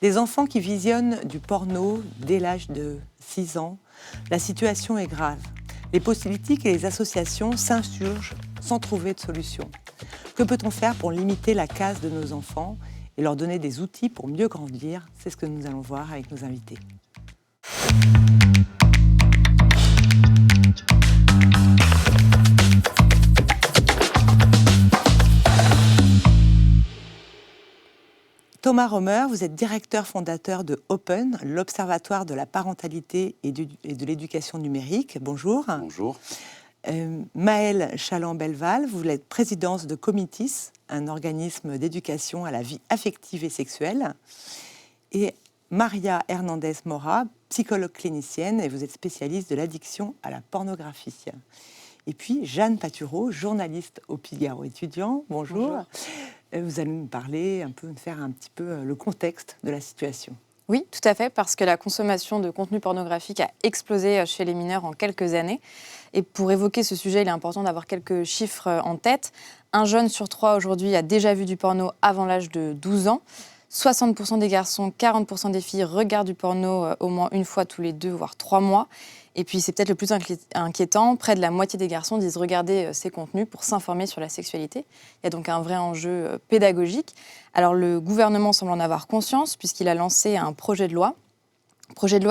Des enfants qui visionnent du porno dès l'âge de 6 ans, la situation est grave. Les politiques et les associations s'insurgent sans trouver de solution. Que peut-on faire pour limiter la casse de nos enfants et leur donner des outils pour mieux grandir? C'est ce que nous allons voir avec nos invités. Thomas Romer, vous êtes directeur fondateur de Open, l'Observatoire de la parentalité et de l'éducation numérique. Bonjour. Bonjour. Maëlle Chaland-Belval, vous êtes présidente de Comitis, un organisme d'éducation à la vie affective et sexuelle. Et Maria Hernandez-Mora, psychologue clinicienne, et vous êtes spécialiste de l'addiction à la pornographie. Et puis Jeanne Patureau, journaliste au Figaro étudiant. Bonjour. Bonjour. Vous allez nous parler, faire un petit peu le contexte de la situation. Oui, tout à fait, parce que la consommation de contenu pornographique a explosé chez les mineurs en quelques années. Et pour évoquer ce sujet, il est important d'avoir quelques chiffres en tête. Un jeune sur 3 aujourd'hui a déjà vu du porno avant l'âge de 12 ans. 60% des garçons, 40% des filles regardent du porno au moins une fois tous les 2 voire 3 mois. Et puis c'est peut-être le plus inquiétant, près de la moitié des garçons disent regarder ces contenus pour s'informer sur la sexualité. Il y a donc un vrai enjeu pédagogique. Alors le gouvernement semble en avoir conscience puisqu'il a lancé un projet de loi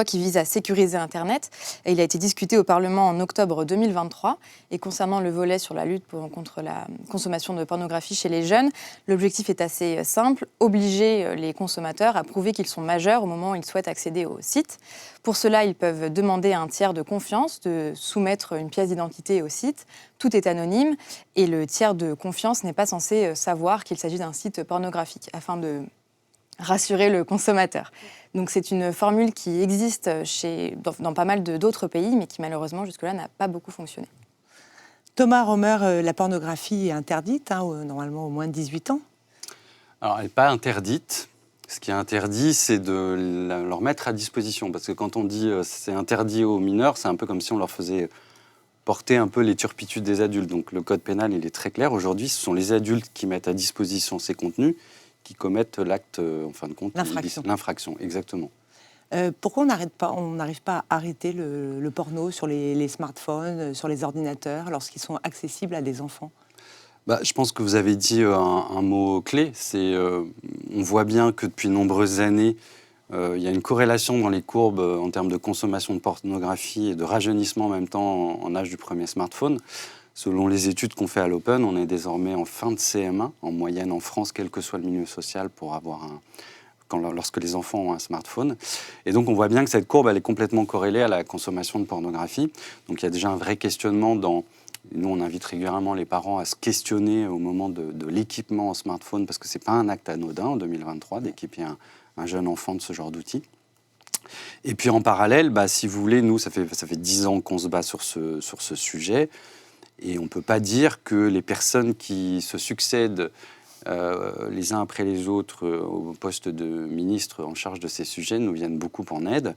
qui vise à sécuriser Internet. Et il a été discuté au Parlement en octobre 2023. Et concernant le volet sur la lutte contre la consommation de pornographie chez les jeunes, l'objectif est assez simple, obliger les consommateurs à prouver qu'ils sont majeurs au moment où ils souhaitent accéder au site. Pour cela, ils peuvent demander à un tiers de confiance de soumettre une pièce d'identité au site. Tout est anonyme et le tiers de confiance n'est pas censé savoir qu'il s'agit d'un site pornographique, afin de rassurer le consommateur. Donc c'est une formule qui existe dans pas mal d'autres pays, mais qui malheureusement jusque-là n'a pas beaucoup fonctionné. Thomas Romer, la pornographie est interdite, normalement au moins de 18 ans. Alors elle n'est pas interdite. Ce qui est interdit, c'est de leur mettre à disposition. Parce que quand on dit c'est interdit aux mineurs, c'est un peu comme si on leur faisait porter un peu les turpitudes des adultes. Donc le code pénal, il est très clair. Aujourd'hui, ce sont les adultes qui mettent à disposition ces contenus qui commettent l'acte, en fin de compte, l'infraction, exactement. Pourquoi on n'arrive pas à arrêter le porno sur les smartphones, sur les ordinateurs, lorsqu'ils sont accessibles à des enfants ? Je pense que vous avez dit un mot clé. On voit bien que depuis de nombreuses années, il y a une corrélation dans les courbes en termes de consommation de pornographie et de rajeunissement en même temps en âge du premier smartphone. Selon les études qu'on fait à l'Open, on est désormais en fin de CM1, en moyenne en France, quel que soit le milieu social, lorsque les enfants ont un smartphone. Et donc on voit bien que cette courbe, elle est complètement corrélée à la consommation de pornographie. Donc il y a déjà un vrai questionnement Nous, on invite régulièrement les parents à se questionner au moment de l'équipement en smartphone, parce que ce n'est pas un acte anodin en 2023 d'équiper un jeune enfant de ce genre d'outils. Et puis en parallèle, si vous voulez, nous, ça fait 10 ans qu'on se bat sur ce sujet. Et on ne peut pas dire que les personnes qui se succèdent les uns après les autres au poste de ministre en charge de ces sujets nous viennent beaucoup en aide.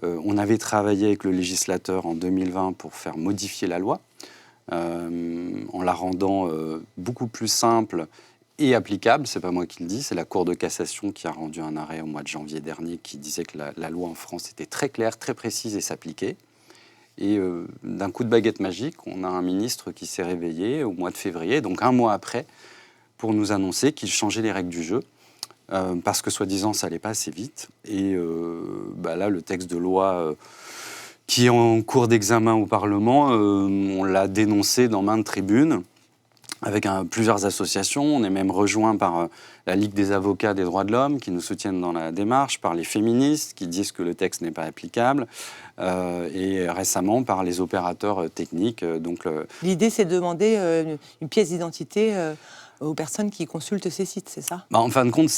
On avait travaillé avec le législateur en 2020 pour faire modifier la loi, en la rendant beaucoup plus simple et applicable. Ce n'est pas moi qui le dis, c'est la Cour de cassation qui a rendu un arrêt au mois de janvier dernier qui disait que la loi en France était très claire, très précise et s'appliquait. Et d'un coup de baguette magique, on a un ministre qui s'est réveillé au mois de février, donc un mois après, pour nous annoncer qu'il changeait les règles du jeu, parce que soi-disant ça n'allait pas assez vite. Et là, le texte de loi qui est en cours d'examen au Parlement, on l'a dénoncé dans maintes tribunes, avec plusieurs associations. On est même rejoint par la Ligue des avocats des droits de l'homme qui nous soutiennent dans la démarche, par les féministes qui disent que le texte n'est pas applicable, et récemment par les opérateurs techniques. L'idée, c'est de demander une pièce d'identité aux personnes qui consultent ces sites, c'est ça ? En fin de compte,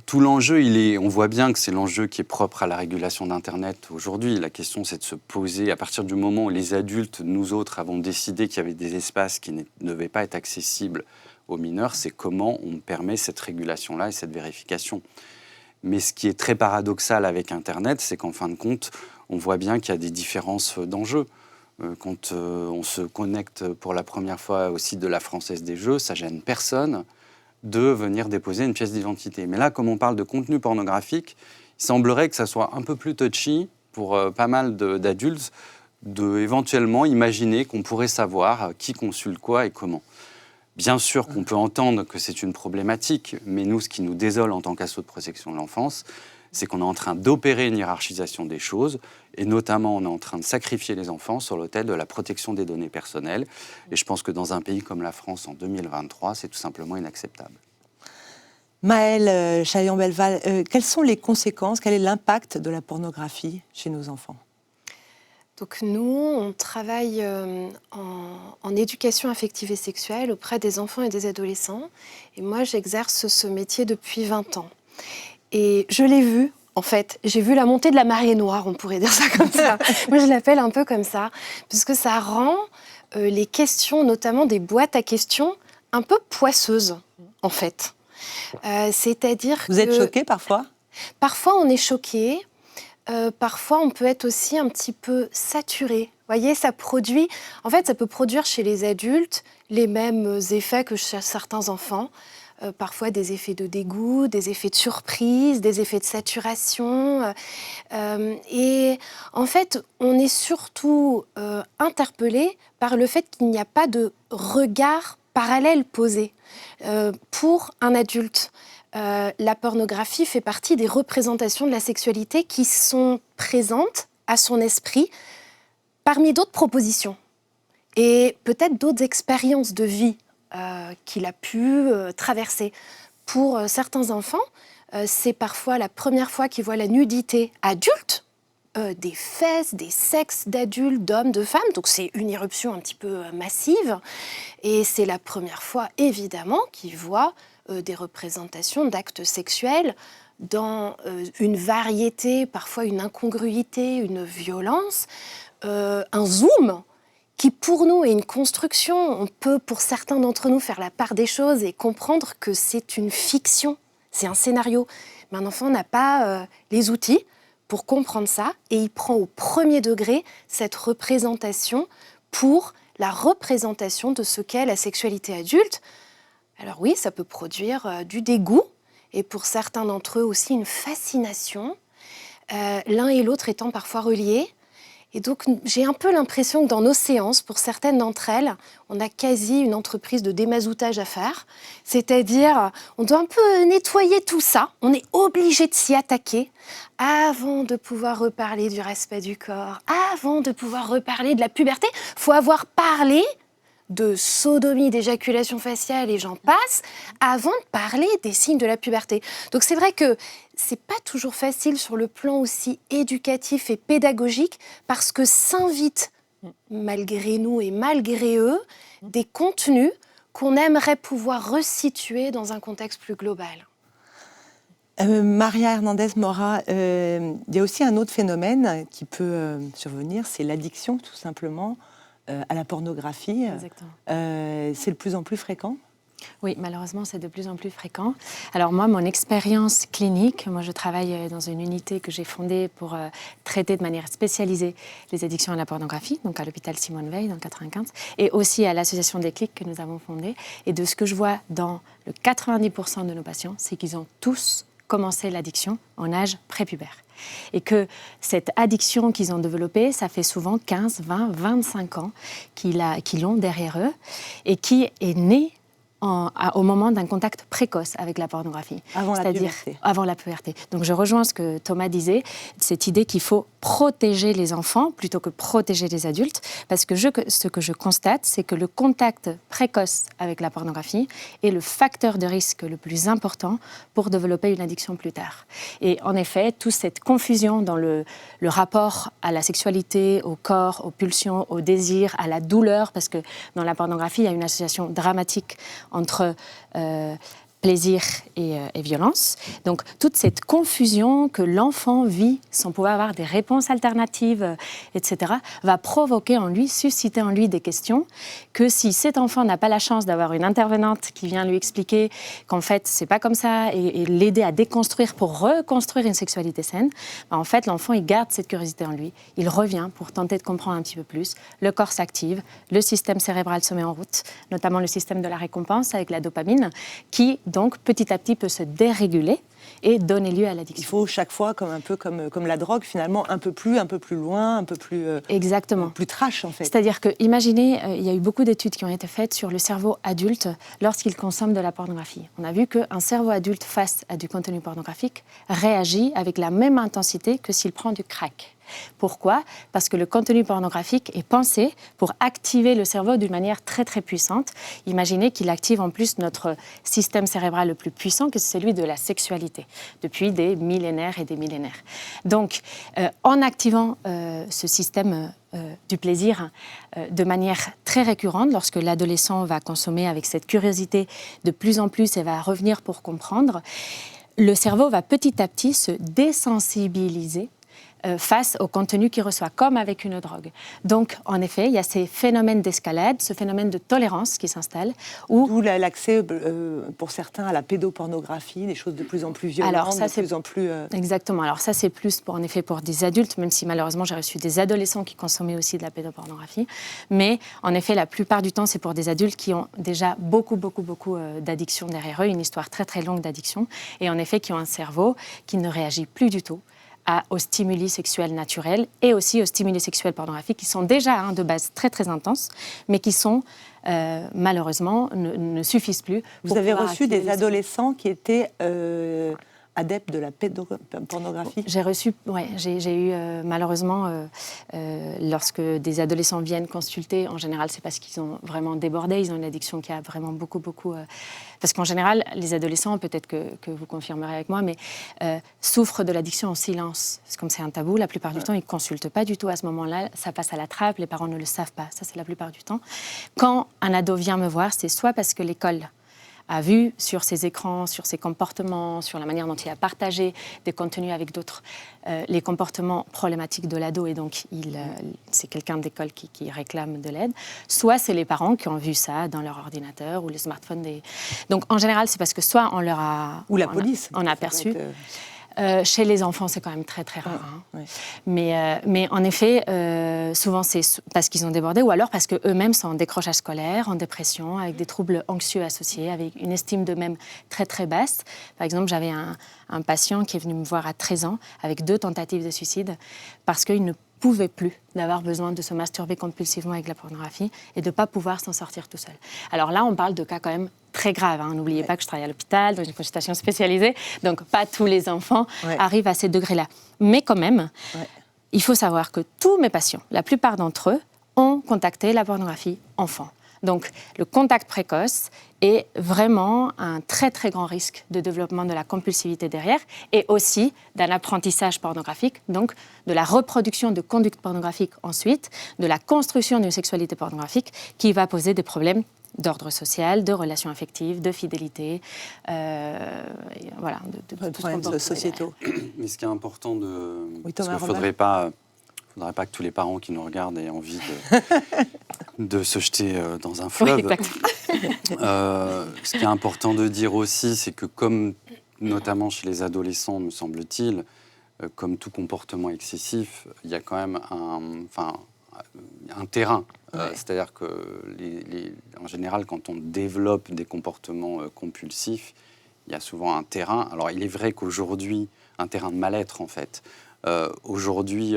tout l'enjeu, on voit bien que c'est l'enjeu qui est propre à la régulation d'Internet aujourd'hui. La question, c'est de se poser, à partir du moment où les adultes, nous autres, avons décidé qu'il y avait des espaces qui ne devaient pas être accessibles aux mineurs, c'est comment on permet cette régulation-là et cette vérification. Mais ce qui est très paradoxal avec Internet, c'est qu'en fin de compte, on voit bien qu'il y a des différences d'enjeux. Quand on se connecte pour la première fois au site de la Française des Jeux, ça gêne personne. de venir déposer une pièce d'identité. Mais là, comme on parle de contenu pornographique, il semblerait que ça soit un peu plus touchy pour pas mal d'adultes de éventuellement imaginer qu'on pourrait savoir qui consulte quoi et comment. Bien sûr qu'on peut entendre que c'est une problématique, mais nous, ce qui nous désole en tant qu'asso de protection de l'enfance, c'est qu'on est en train d'opérer une hiérarchisation des choses, et notamment on est en train de sacrifier les enfants sur l'autel de la protection des données personnelles. Et je pense que dans un pays comme la France en 2023, c'est tout simplement inacceptable. Maëlle Chaillan-Belval, quelles sont les conséquences, quel est l'impact de la pornographie chez nos enfants ? Donc nous, on travaille en éducation affective et sexuelle auprès des enfants et des adolescents. Et moi, j'exerce ce métier depuis 20 ans. Et je l'ai vu, en fait. J'ai vu la montée de la marée noire, on pourrait dire ça comme ça. Moi, je l'appelle un peu comme ça, parce que ça rend les questions, notamment des boîtes à questions, un peu poisseuses, en fait. C'est-à-dire que... Vous êtes choquée parfois ? Parfois, on est choqué. Parfois, on peut être aussi un petit peu saturé. Vous voyez, ça produit... En fait, ça peut produire chez les adultes les mêmes effets que chez certains enfants. Parfois des effets de dégoût, des effets de surprise, des effets de saturation. Et en fait, on est surtout interpellé par le fait qu'il n'y a pas de regard parallèle posé pour un adulte. La pornographie fait partie des représentations de la sexualité qui sont présentes à son esprit parmi d'autres propositions et peut-être d'autres expériences de vie qu'il a pu traverser. Pour certains enfants, c'est parfois la première fois qu'ils voient la nudité adulte, des fesses, des sexes d'adultes, d'hommes, de femmes. Donc c'est une irruption un petit peu massive. Et c'est la première fois, évidemment, qu'ils voient des représentations d'actes sexuels dans une variété, parfois une incongruité, une violence, un zoom qui pour nous est une construction. On peut pour certains d'entre nous faire la part des choses et comprendre que c'est une fiction, c'est un scénario. Mais un enfant n'a pas les outils pour comprendre ça et il prend au premier degré cette représentation pour la représentation de ce qu'est la sexualité adulte. Alors oui, ça peut produire du dégoût et pour certains d'entre eux aussi une fascination, l'un et l'autre étant parfois reliés. Et donc, j'ai un peu l'impression que dans nos séances, pour certaines d'entre elles, on a quasi une entreprise de démazoutage à faire. C'est-à-dire, on doit un peu nettoyer tout ça. On est obligé de s'y attaquer avant de pouvoir reparler du respect du corps, avant de pouvoir reparler de la puberté. Il faut avoir parlé de sodomie, d'éjaculation faciale et j'en passe, avant de parler des signes de la puberté. Donc c'est vrai que c'est pas toujours facile sur le plan aussi éducatif et pédagogique parce que s'invitent, malgré nous et malgré eux, des contenus qu'on aimerait pouvoir resituer dans un contexte plus global. Maria Hernandez-Mora, il y a aussi un autre phénomène qui peut survenir, c'est l'addiction tout simplement à la pornographie. Exactement. C'est de plus en plus fréquent ? Oui, malheureusement, c'est de plus en plus fréquent. Alors moi, mon expérience clinique, moi je travaille dans une unité que j'ai fondée pour traiter de manière spécialisée les addictions à la pornographie, donc à l'hôpital Simone Veil dans le 95, et aussi à l'association des Clics que nous avons fondée. Et de ce que je vois dans le 90% de nos patients, c'est qu'ils ont tous commencé l'addiction en âge prépubère. Et que cette addiction qu'ils ont développée, ça fait souvent 15, 20, 25 ans qu'ils l'ont derrière eux et qui est née au moment d'un contact précoce avec la pornographie. Avant la puberté. Avant la puberté. Donc je rejoins ce que Thomas disait, cette idée qu'il faut protéger les enfants plutôt que protéger les adultes, parce que ce que je constate, c'est que le contact précoce avec la pornographie est le facteur de risque le plus important pour développer une addiction plus tard. Et en effet, toute cette confusion dans le rapport à la sexualité, au corps, aux pulsions, au désir, à la douleur, parce que dans la pornographie, il y a une association dramatique entre plaisir et violence. Donc, toute cette confusion que l'enfant vit sans pouvoir avoir des réponses alternatives, etc., va provoquer en lui, susciter en lui des questions que si cet enfant n'a pas la chance d'avoir une intervenante qui vient lui expliquer qu'en fait, c'est pas comme ça et l'aider à déconstruire pour reconstruire une sexualité saine, en fait, l'enfant, il garde cette curiosité en lui. Il revient pour tenter de comprendre un petit peu plus. Le corps s'active, le système cérébral se met en route, notamment le système de la récompense avec la dopamine, qui donc petit à petit peut se déréguler et donner lieu à l'addiction. Il faut chaque fois, un peu comme la drogue, finalement, un peu plus loin, un peu plus, exactement, plus trash, en fait. C'est-à-dire que, imaginez, il y a eu beaucoup d'études qui ont été faites sur le cerveau adulte lorsqu'il consomme de la pornographie. On a vu qu'un cerveau adulte face à du contenu pornographique réagit avec la même intensité que s'il prend du crack. Pourquoi ? Parce que le contenu pornographique est pensé pour activer le cerveau d'une manière très très puissante. Imaginez qu'il active en plus notre système cérébral le plus puissant, que c'est celui de la sexualité, depuis des millénaires et des millénaires. Donc, en activant ce système du plaisir de manière très récurrente, lorsque l'adolescent va consommer avec cette curiosité de plus en plus et va revenir pour comprendre, le cerveau va petit à petit se désensibiliser face au contenu qu'il reçoit, comme avec une drogue. Donc, en effet, il y a ces phénomènes d'escalade, ce phénomène de tolérance qui s'installe. D'où l'accès, pour certains, à la pédopornographie, des choses de plus en plus violentes, alors, ça, de plus en plus... Exactement. Alors ça, c'est plus, en effet, pour des adultes, même si malheureusement, j'ai reçu des adolescents qui consommaient aussi de la pédopornographie. Mais, en effet, la plupart du temps, c'est pour des adultes qui ont déjà beaucoup d'addictions derrière eux, une histoire très, très longue d'addiction, et en effet, qui ont un cerveau qui ne réagit plus du tout aux stimuli sexuels naturels et aussi aux stimuli sexuels pornographiques qui sont déjà de base très très intenses, mais qui sont malheureusement ne suffisent plus. Vous avez reçu des adolescents qui étaient adeptes de la pédopornographie ? J'ai reçu, ouais, j'ai eu malheureusement, lorsque des adolescents viennent consulter, en général c'est parce qu'ils ont vraiment débordé, ils ont une addiction qui a vraiment beaucoup... Parce qu'en général, les adolescents, peut-être que vous confirmerez avec moi, mais souffrent de l'addiction en silence. Parce que comme c'est un tabou, la plupart du temps, ils ne consultent pas du tout à ce moment-là, ça passe à la trappe, les parents ne le savent pas, ça c'est la plupart du temps. Quand un ado vient me voir, c'est soit parce que l'école a vu sur ses écrans, sur ses comportements, sur la manière dont il a partagé des contenus avec d'autres, les comportements problématiques de l'ado, et donc c'est quelqu'un d'école qui réclame de l'aide, soit c'est les parents qui ont vu ça dans leur ordinateur ou les smartphones. Donc en général, c'est parce que soit on leur a... Ou la police. On a aperçu. Chez les enfants, c'est quand même très, très rare. Ouais. Mais en effet, souvent, c'est parce qu'ils ont débordé ou alors parce qu'eux-mêmes sont en décrochage scolaire, en dépression, avec des troubles anxieux associés, avec une estime d'eux-mêmes très, très basse. Par exemple, j'avais un patient qui est venu me voir à 13 ans avec 2 tentatives de suicide parce qu'il ne pouvait plus d'avoir besoin de se masturber compulsivement avec la pornographie et de ne pas pouvoir s'en sortir tout seul. Alors là, on parle de cas quand même très graves. N'oubliez pas que je travaille à l'hôpital, dans une consultation spécialisée, donc pas tous les enfants arrivent à ces degrés-là. Mais quand même, il faut savoir que tous mes patients, la plupart d'entre eux, ont contacté la pornographie enfant. Donc, le contact précoce est vraiment un très, très grand risque de développement de la compulsivité derrière et aussi d'un apprentissage pornographique, donc de la reproduction de conduite pornographique ensuite, de la construction d'une sexualité pornographique qui va poser des problèmes d'ordre social, de relations affectives, de fidélité, voilà, de problèmes sociétaux. Mais ce qui est important parce qu'il ne faudrait pas que tous les parents qui nous regardent aient envie de se jeter dans un fleuve. Oui, Ce qui est important de dire aussi, c'est que comme notamment chez les adolescents, me semble-t-il, comme tout comportement excessif, il y a quand même un terrain. C'est-à-dire que, en général, quand on développe des comportements compulsifs, il y a souvent un terrain. Alors, il est vrai qu'aujourd'hui, un terrain de mal-être, en fait. Aujourd'hui,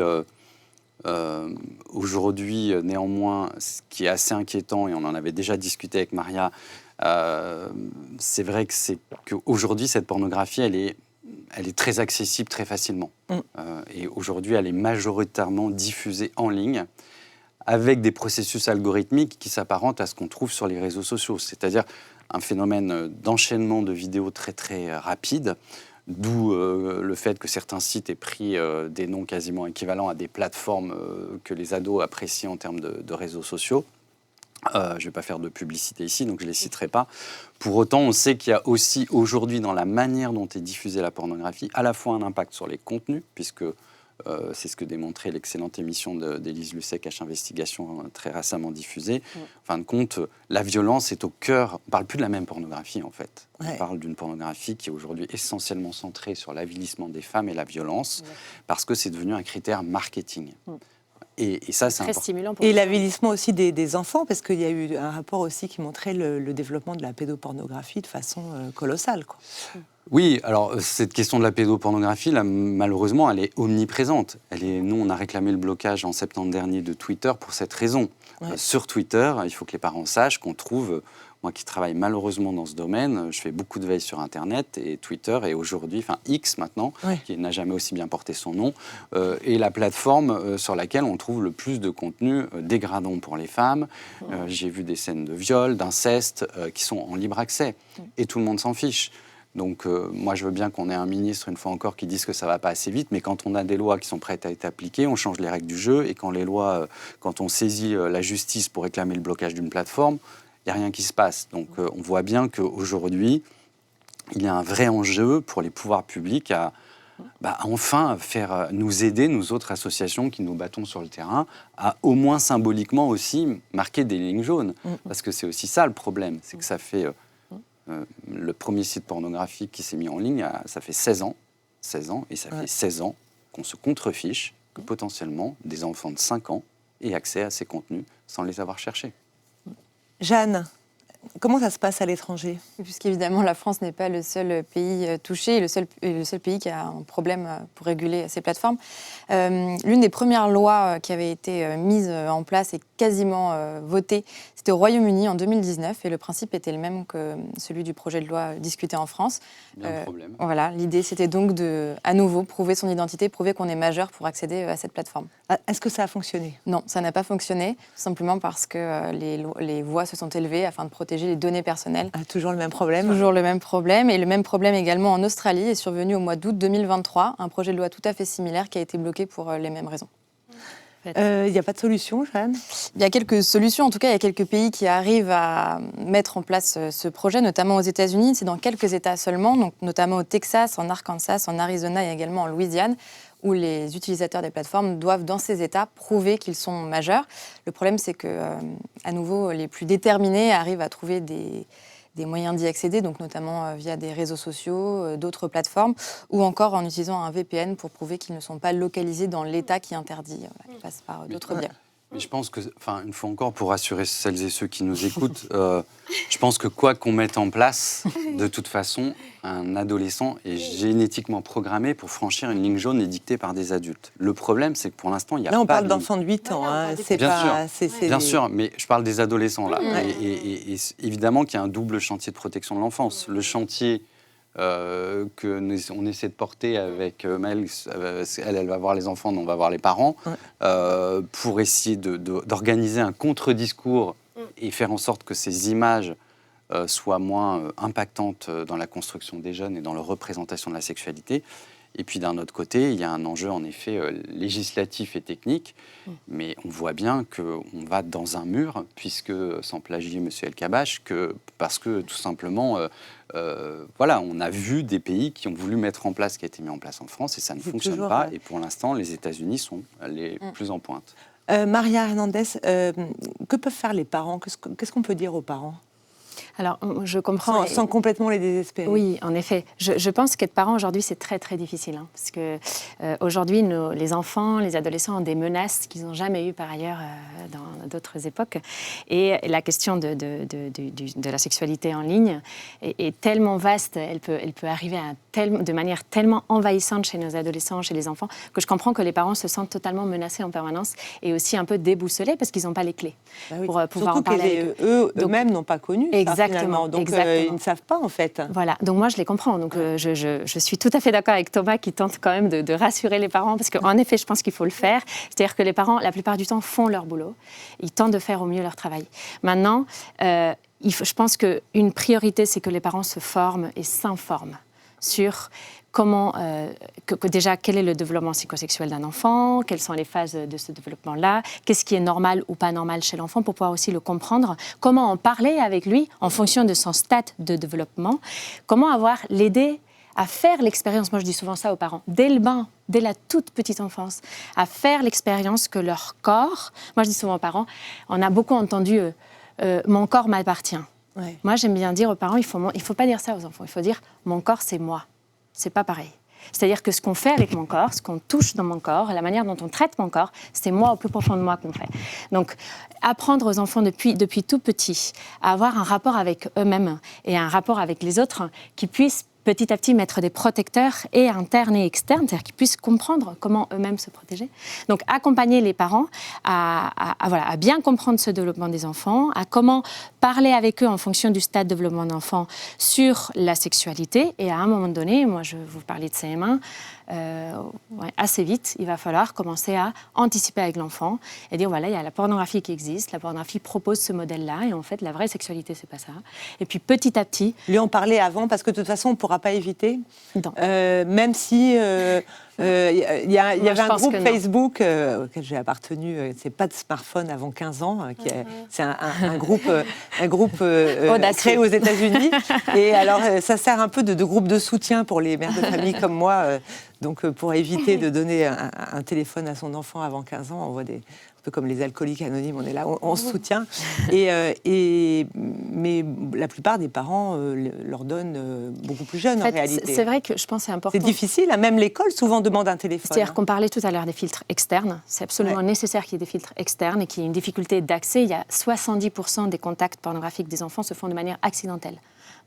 néanmoins, ce qui est assez inquiétant, et on en avait déjà discuté avec Maria, c'est vrai qu'aujourd'hui, cette pornographie, elle est très accessible très facilement. Et aujourd'hui, elle est majoritairement diffusée en ligne avec des processus algorithmiques qui s'apparentent à ce qu'on trouve sur les réseaux sociaux, c'est-à-dire un phénomène d'enchaînement de vidéos très très rapide, d'où le fait que certains sites aient pris des noms quasiment équivalents à des plateformes que les ados apprécient en termes de réseaux sociaux. Je ne vais pas faire de publicité ici, donc je ne les citerai pas. Pour autant, on sait qu'il y a aussi aujourd'hui, dans la manière dont est diffusée la pornographie, à la fois un impact sur les contenus, puisque c'est ce que démontrait l'excellente émission d'Élise Lucet, Cache Investigation, très récemment diffusée. En fin de compte, la violence est au cœur. On ne parle plus de la même pornographie, en fait. On parle d'une pornographie qui est aujourd'hui essentiellement centrée sur l'avilissement des femmes et la violence, parce que c'est devenu un critère marketing. Et ça, c'est très important. stimulant pour Et les l'avilissement aussi des enfants, parce qu'il y a eu un rapport aussi qui montrait le développement de la pédopornographie de façon colossale, quoi. Oui, alors cette question de la pédopornographie, là, malheureusement, elle est omniprésente. Nous, on a réclamé le blocage en septembre dernier de Twitter pour cette raison. Sur Twitter, il faut que les parents sachent qu'on trouve, moi qui travaille malheureusement dans ce domaine, je fais beaucoup de veille sur Internet, et Twitter est aujourd'hui, enfin X maintenant, qui n'a jamais aussi bien porté son nom, est la plateforme sur laquelle on trouve le plus de contenu dégradant pour les femmes. J'ai vu des scènes de viol, d'inceste, qui sont en libre accès, et tout le monde s'en fiche. Donc moi, je veux bien qu'on ait un ministre, une fois encore, qui dise que ça ne va pas assez vite, mais quand on a des lois qui sont prêtes à être appliquées, on change les règles du jeu, et quand on saisit la justice pour réclamer le blocage d'une plateforme, il n'y a rien qui se passe. Donc on voit bien qu'aujourd'hui, il y a un vrai enjeu pour les pouvoirs publics à enfin nous aider, nous autres associations qui nous battons sur le terrain, à au moins symboliquement aussi marquer des lignes jaunes. Parce que c'est aussi ça le problème, c'est que ça fait... le premier site pornographique qui s'est mis en ligne, ça fait 16 ans, et ça fait 16 ans qu'on se contrefiche que potentiellement des enfants de 5 ans aient accès à ces contenus sans les avoir cherchés. Jeanne, comment ça se passe à l'étranger ? Puisqu'évidemment, la France n'est pas le seul pays touché et le seul pays qui a un problème pour réguler ces plateformes. L'une des premières lois qui avait été mise en place et quasiment votée, c'était au Royaume-Uni en 2019, et le principe était le même que celui du projet de loi discuté en France. Bien le problème. Voilà, l'idée, c'était donc de, à nouveau, prouver son identité, prouver qu'on est majeur pour accéder à cette plateforme. Est-ce que ça a fonctionné ? Non, ça n'a pas fonctionné, simplement parce que les voix se sont élevées afin de protéger les données personnelles. Toujours le même problème ? Toujours le même problème, et le même problème également en Australie est survenu au mois d'août 2023, un projet de loi tout à fait similaire qui a été bloqué pour les mêmes raisons. Il n'y a pas de solution, Jeanne ? Il y a quelques solutions, en tout cas il y a quelques pays qui arrivent à mettre en place ce projet, notamment aux États-Unis. C'est dans quelques États seulement, donc notamment au Texas, en Arkansas, en Arizona et également en Louisiane, où les utilisateurs des plateformes doivent, dans ces États, prouver qu'ils sont majeurs. Le problème, c'est que, à nouveau, les plus déterminés arrivent à trouver des moyens d'y accéder, donc notamment via des réseaux sociaux, d'autres plateformes, ou encore en utilisant un VPN pour prouver qu'ils ne sont pas localisés dans l'État qui interdit. Ils passent par d'autres biais. Mais je pense que, une fois encore, pour rassurer celles et ceux qui nous écoutent, je pense que quoi qu'on mette en place, de toute façon, un adolescent est génétiquement programmé pour franchir une ligne jaune édictée par des adultes. Le problème, c'est que pour l'instant, il n'y a pas... Là, on parle d'enfants de 8 ans. Bien sûr, mais je parle des adolescents, là. Et évidemment qu'il y a un double chantier de protection de l'enfance. Le chantier... qu'on essaie de porter avec Maëlle, elle va voir les enfants, nous on va voir les parents, pour essayer d'organiser un contre-discours et faire en sorte que ces images soient moins impactantes dans la construction des jeunes et dans leur représentation de la sexualité. Et puis d'un autre côté, il y a un enjeu en effet législatif et technique, mais on voit bien qu'on va dans un mur, puisque, sans plagier M. El-Kabbach, parce que tout simplement, on a vu des pays qui ont voulu mettre en place ce qui a été mis en place en France, et ça ne fonctionne pas. Et pour l'instant, les États-Unis sont les plus en pointe. Maria Hernandez, que peuvent faire les parents ? Qu'est-ce qu'on peut dire aux parents ? Alors, je comprends. Sans complètement les désespérer. Oui, en effet. Je pense qu'être parent aujourd'hui, c'est très, très difficile. Parce que aujourd'hui, les enfants, les adolescents ont des menaces qu'ils n'ont jamais eues par ailleurs dans d'autres époques. Et la question de la sexualité en ligne est tellement vaste, elle peut arriver de manière tellement envahissante chez nos adolescents, chez les enfants, que je comprends que les parents se sentent totalement menacés en permanence et aussi un peu déboussolés parce qu'ils n'ont pas les clés pour pouvoir en parler. Eux-mêmes n'ont pas connu. Exactement. Donc ils ne savent pas en fait. Voilà, donc moi je les comprends. Donc je suis tout à fait d'accord avec Thomas qui tente quand même de rassurer les parents parce qu'en effet je pense qu'il faut le faire. C'est-à-dire que les parents la plupart du temps font leur boulot, ils tentent de faire au mieux leur travail. Maintenant, je pense qu'une priorité c'est que les parents se forment et s'informent sur comment, déjà, quel est le développement psychosexuel d'un enfant, quelles sont les phases de ce développement-là, qu'est-ce qui est normal ou pas normal chez l'enfant pour pouvoir aussi le comprendre, comment en parler avec lui en fonction de son stade de développement, comment l'aider à faire l'expérience, moi je dis souvent ça aux parents, dès le bain, dès la toute petite enfance, à faire l'expérience que leur corps, moi je dis souvent aux parents, on a beaucoup entendu « mon corps m'appartient ». Ouais. Moi j'aime bien dire aux parents, il faut pas dire ça aux enfants, il faut dire « mon corps c'est moi ». C'est pas pareil. C'est-à-dire que ce qu'on fait avec mon corps, ce qu'on touche dans mon corps, la manière dont on traite mon corps, c'est moi, au plus profond de moi qu'on fait. Donc, apprendre aux enfants depuis tout petit à avoir un rapport avec eux-mêmes et un rapport avec les autres qui puissent petit à petit mettre des protecteurs et internes et externes, c'est-à-dire qu'ils puissent comprendre comment eux-mêmes se protéger. Donc, accompagner les parents à bien comprendre ce développement des enfants, à comment parler avec eux en fonction du stade de développement d'enfant sur la sexualité. Et à un moment donné, moi, je vous parlais de CM1, assez vite, il va falloir commencer à anticiper avec l'enfant et dire, voilà, il y a la pornographie qui existe, la pornographie propose ce modèle-là, et en fait, la vraie sexualité, c'est pas ça. Et puis, petit à petit... Lui en parler avant, parce que de toute façon, on ne pourra pas éviter. Non. Même si... il y avait un groupe Facebook auquel j'ai appartenu, c'est pas de smartphone avant 15 ans, c'est un groupe créé aux États-Unis. Et alors, ça sert un peu de groupe de soutien pour les mères de famille comme moi. Donc, pour éviter de donner un téléphone à son enfant avant 15 ans, on voit un peu comme les alcooliques anonymes, on est là, on se soutient. Mais la plupart des parents leur donnent beaucoup plus jeunes, en réalité. C'est vrai que je pense que c'est important. C'est difficile, même l'école souvent demande un téléphone. C'est-à-dire qu'on parlait tout à l'heure des filtres externes. C'est absolument nécessaire qu'il y ait des filtres externes et qu'il y ait une difficulté d'accès. Il y a 70% des contacts pornographiques des enfants se font de manière accidentelle.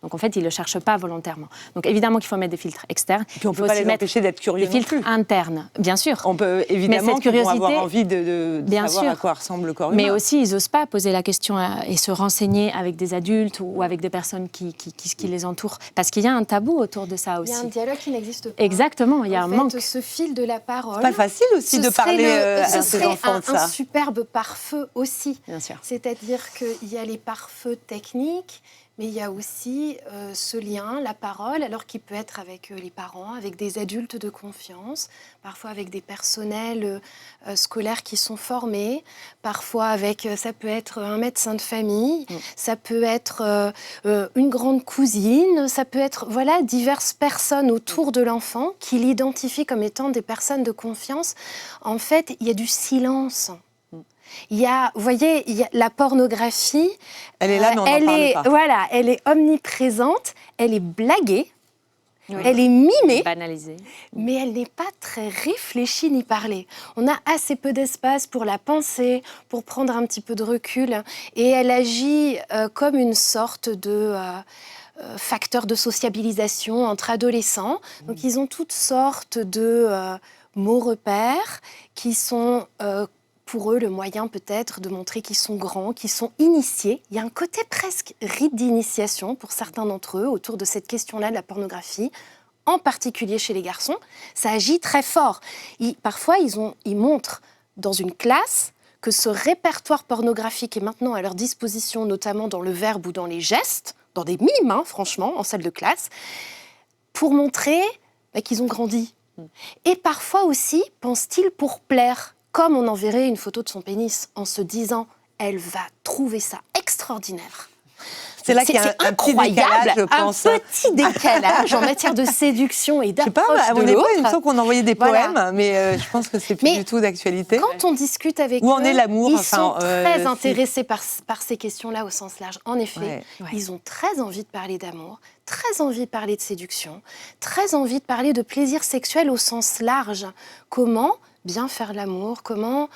Donc en fait, ils ne le cherchent pas volontairement. Donc évidemment qu'il faut mettre des filtres externes. Puis on ne peut pas les empêcher d'être curieux. Des filtres internes, bien sûr. On peut évidemment qu'ils vont avoir envie de bien savoir sûr. à quoi ressemble le corps humain. Mais aussi, ils n'osent pas poser la question et se renseigner avec des adultes ou avec des personnes qui les entourent. Parce qu'il y a un tabou autour de ça aussi. Il y a un dialogue qui n'existe pas. Exactement, il y a un manque. Ce fil de la parole. C'est pas facile aussi de parler à ses enfants de ça. Un superbe pare-feu aussi. Bien sûr. C'est-à-dire qu'il y a les pare-feux techniques, mais il y a aussi ce lien, la parole, alors qu'il peut être avec les parents, avec des adultes de confiance, parfois avec des personnels scolaires qui sont formés, parfois avec, ça peut être un médecin de famille, ça peut être une grande cousine, ça peut être diverses personnes autour de l'enfant qui l'identifient comme étant des personnes de confiance. En fait, il y a du silence. Il y a, vous voyez, la pornographie. Elle est là, mais on n'en parle pas. Voilà, elle est omniprésente, elle est blaguée, elle est mimée, banalisée, mais elle n'est pas très réfléchie ni parlée. On a assez peu d'espace pour la penser, pour prendre un petit peu de recul, et elle agit comme une sorte de facteur de sociabilisation entre adolescents. Donc ils ont toutes sortes de mots repères qui sont pour eux, le moyen peut-être de montrer qu'ils sont grands, qu'ils sont initiés. Il y a un côté presque rite d'initiation pour certains d'entre eux autour de cette question-là de la pornographie, en particulier chez les garçons. Ça agit très fort. Parfois, ils montrent dans une classe que ce répertoire pornographique est maintenant à leur disposition, notamment dans le verbe ou dans les gestes, dans des mimes, franchement, en salle de classe, pour montrer qu'ils ont grandi. Et parfois aussi, pensent-ils, pour plaire, comme on enverrait une photo de son pénis en se disant « elle va trouver ça extraordinaire ». C'est là qu'il y a un petit décalage, je pense. Un petit décalage en matière de séduction et d'approche de l'autre. À mon époque, il me semble qu'on envoyait des poèmes, mais je pense que c'est plus du tout d'actualité. Quand on discute avec eux, où en est l'amour, ils sont très intéressés par ces questions-là au sens large. En effet, ils ont très envie de parler d'amour, très envie de parler de séduction, très envie de parler de plaisir sexuel au sens large. Comment bien faire l'amour, comment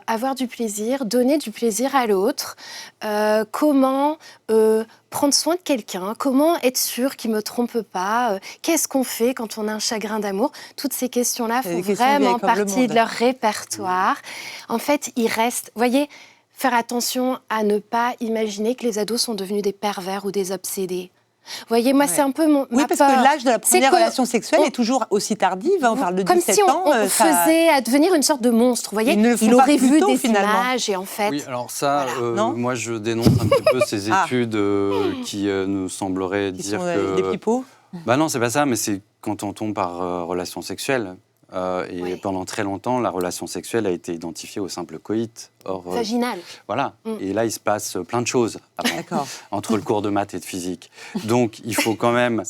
avoir du plaisir, donner du plaisir à l'autre, comment prendre soin de quelqu'un, comment être sûr qu'il ne me trompe pas, qu'est-ce qu'on fait quand on a un chagrin d'amour. Toutes ces questions-là font vraiment partie de leur répertoire. En fait, il reste, voyez, faire attention à ne pas imaginer que les ados sont devenus des pervers ou des obsédés. Vous voyez, moi, c'est un peu ma parce peur. que l'âge de la première relation sexuelle est toujours aussi tardive. On parle de 17 ans. Comme si on faisait advenir une sorte de monstre. Vous voyez, il aurait vu des images et en fait... Oui, alors ça, moi, je dénonce un petit peu ces études qui nous sembleraient dire que... Des pipeaux. Bah non, c'est pas ça, mais c'est quand on tombe par relation sexuelle. Et Oui. pendant très longtemps, la relation sexuelle a été identifiée au simple coït. Or, Vaginal. voilà. Et là, il se passe plein de choses avant, D'accord. entre le cours de maths et de physique. Donc, il faut quand même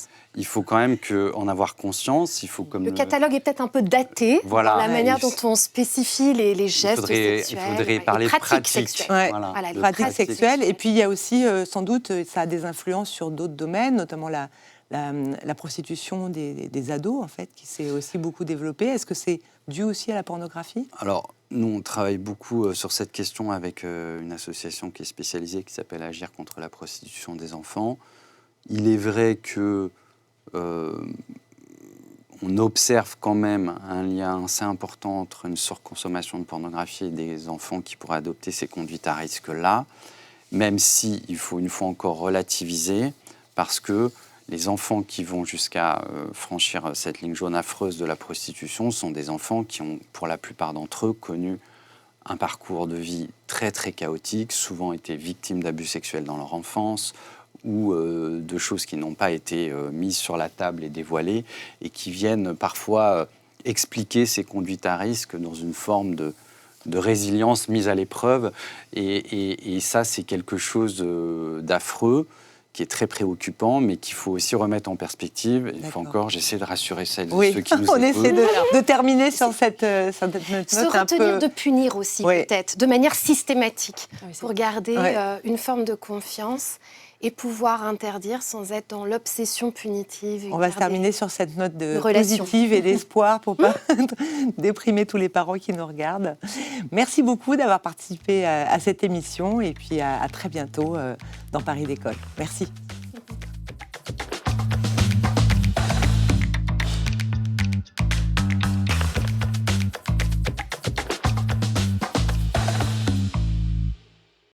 en avoir conscience. Il faut comme Le catalogue est peut-être un peu daté Voilà. dans la Ouais, manière il- dont on spécifie les gestes sexuels. il faudrait les parler de pratiques pratique. sexuelles. Ouais. Voilà, Voilà, de les Pratique pratiques sexuelle. Et puis, il y a aussi, sans doute, ça a des influences sur d'autres domaines, notamment la prostitution des ados, en fait, qui s'est aussi beaucoup développée. Est-ce que c'est dû aussi à la pornographie? Alors, nous, on travaille beaucoup sur cette question avec une association qui est spécialisée, qui s'appelle Agir contre la prostitution des enfants. Il est vrai que on observe quand même un lien assez important entre une surconsommation de pornographie et des enfants qui pourraient adopter ces conduites à risque-là, même si il faut une fois encore relativiser, parce que les enfants qui vont jusqu'à franchir cette ligne jaune affreuse de la prostitution sont des enfants qui ont, pour la plupart d'entre eux, connu un parcours de vie très très chaotique, souvent été victimes d'abus sexuels dans leur enfance ou de choses qui n'ont pas été mises sur la table et dévoilées et qui viennent parfois expliquer ces conduites à risque dans une forme de résilience mise à l'épreuve. Et ça, c'est quelque chose d'affreux, qui est très préoccupant, mais qu'il faut aussi remettre en perspective. Une fois encore, j'essaie de rassurer celles et ceux qui nous on écoutent. essaie de terminer sur cette note Se un retenir peu... de punir aussi, Oui. peut-être, de manière systématique, Oui, c'est pour garder Ouais. une forme de confiance et pouvoir interdire sans être dans l'obsession punitive. et On va se garder- terminer sur cette note de relation. positive et d'espoir pour pas déprimer tous les parents qui nous regardent. Merci beaucoup d'avoir participé à cette émission et puis à très bientôt dans Paris d'école. Merci.